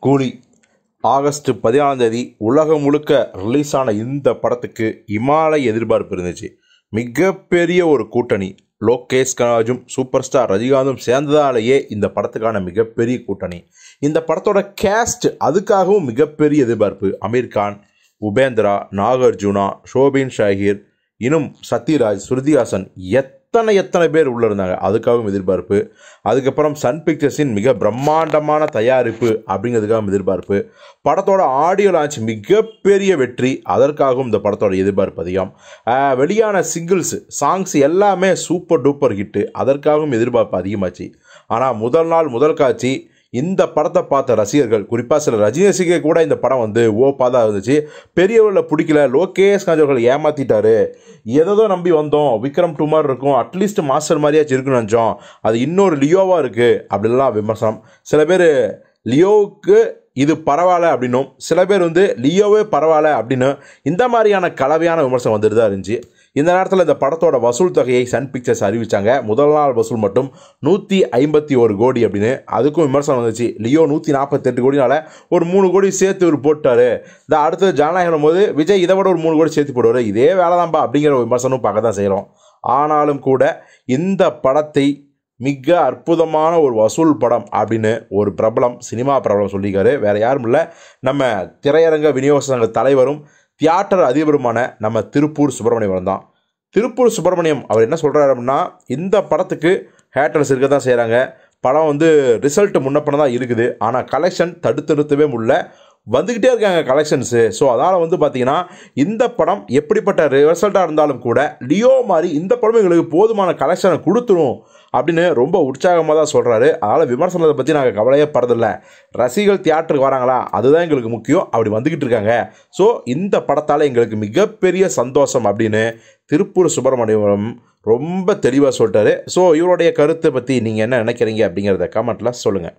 கூலி ஆகஸ்ட் 14ஆம் தேதி உலகம் முழுக்க ரிலீஸ் ஆன இந்த படத்துக்கு இமாலய எதிர்பார்ப்பு இருந்துச்சு. மிகப்பெரிய ஒரு கூட்டணி. லோகேஷ் கனகராஜும் சூப்பர் ஸ்டார் ரஜினிகாந்தும் சேர்ந்ததாலேயே இந்த படத்துக்கான மிகப்பெரிய கூட்டணி. இந்த படத்தோட கேஸ்ட் அதுக்காகவும் மிகப்பெரிய எதிர்பார்ப்பு. அமீர் கான், உபேந்திரா, நாகார்ஜுனா, ஷோபின் ஷாஹிர், இன்னும் சத்யராஜ், ஸ்ருதிஹாசன், எத்தனை பேர் உள்ள இருந்தாங்க. அதுக்காகவும் எதிர்பார்ப்பு. அதுக்கப்புறம் சன் பிக்சர்ஸின் மிக பிரம்மாண்டமான தயாரிப்பு அப்படிங்கிறதுக்காகவும் எதிர்பார்ப்பு. படத்தோட ஆடியோ லான்ச் மிகப்பெரிய வெற்றி. அதற்காகவும் இந்த படத்தோட எதிர்பார்ப்பு அதிகம். வெளியான சிங்கிள்ஸ் சாங்ஸ் எல்லாமே சூப்பர் டூப்பர் ஹிட்டு. அதற்காகவும் எதிர்பார்ப்பு அதிகமாச்சு. ஆனால் முதல் நாள் முதல் காட்சி இந்த படத்தை பார்த்த ரசிகர்கள், குறிப்பாக சில ரஜினி ரசிகர்கள் கூட இந்த படம் ஓப்பா தான் இருந்துச்சு. பெரியவர்களை பிடிக்கல, லோகேஷ் கனகராஜ் ஏமாற்றிட்டாரு, எதோ நம்பி வந்தோம், விக்ரம் 2 மாதிரி இருக்கும், அட்லீஸ்ட் மாஸ்டர் மாதிரியாச்சும் இருக்குன்னு நினச்சோம், அது இன்னொரு லியோவாக இருக்குது அப்படின்லாம் விமர்சனம். சில பேர் லியோவுக்கு இது பரவாயில்ல அப்படின்னும், சில பேர் லியோவே பரவாயில்ல அப்படின்னு இந்த மாதிரியான கலவையான விமர்சனம் வந்துட்டு தான் இருந்துச்சு. இந்த நேரத்தில் இந்த படத்தோட வசூல் தொகையை சன் பிக்சர்ஸ் அறிவித்தாங்க. முதல் நாள் வசூல் மட்டும் 151 கோடி அப்படின்னு. அதுக்கும் விமர்சனம் வந்துச்சு. லியோ 148 கோடினால ஒரு 3 கோடி சேர்த்து ஒரு போட்டார். இந்த அடுத்தது ஜனநாயகம் போது விஜய் இதை விட ஒரு 3 கோடி சேர்த்து போடுவார், இதே வேலை தான்ப்பா அப்படிங்கிற ஒரு விமர்சனம் பார்க்க தான் செய்கிறோம். ஆனாலும் கூட இந்த படத்தை மிக அற்புதமான ஒரு வசூல் படம் அப்படின்னு ஒரு சினிமா பிரபலம் சொல்லியிருக்காரு. வேறு யாரும் இல்லை, நம்ம திரையரங்க விநியோக சங்க தலைவரும் தியேட்டர் அதிபருமான நம்ம திருப்பூர் சுப்பிரமணியம் தான். திருப்பூர் சுப்பிரமணியம் அவர் என்ன சொல்கிறாரு அப்படின்னா, இந்த படத்துக்கு ஹேட்டர்ஸ் இருக்க தான் செய்கிறாங்க. படம் ரிசல்ட் முன்னப்பன தான் இருக்குது, ஆனால் கலெக்ஷன் தடுத்து நிறுத்தவே முடியல, வந்துக்கிட்டே இருக்காங்க கலெக்ஷன்ஸு. ஸோ அதனால் பார்த்தீங்கன்னா இந்த படம் எப்படிப்பட்ட ரிசல்ட்டாக இருந்தாலும் கூட லியோ மாதிரி இந்த படம் எங்களுக்கு போதுமான கலெக்ஷனை கொடுத்துரும் அப்படின்னு ரொம்ப உற்சாகமாக தான் சொல்கிறாரு. அதனால் விமர்சனத்தை பற்றி நாங்கள் கவலையே படுறதில்ல, ரசிகர்கள் தியேட்டருக்கு வராங்களா அதுதான் எங்களுக்கு முக்கியம், அப்படி வந்துக்கிட்டு இருக்காங்க. ஸோ இந்த படத்தால் எங்களுக்கு மிகப்பெரிய சந்தோஷம் அப்படின்னு திருப்பூர் சுப்பிரமணியம் ரொம்ப தெளிவாக சொல்லிட்டாரு. ஸோ இவருடைய கருத்தை பற்றி நீங்கள் என்ன நினைக்கிறீங்க அப்படிங்கிறத கமெண்ட்டில் சொல்லுங்கள்.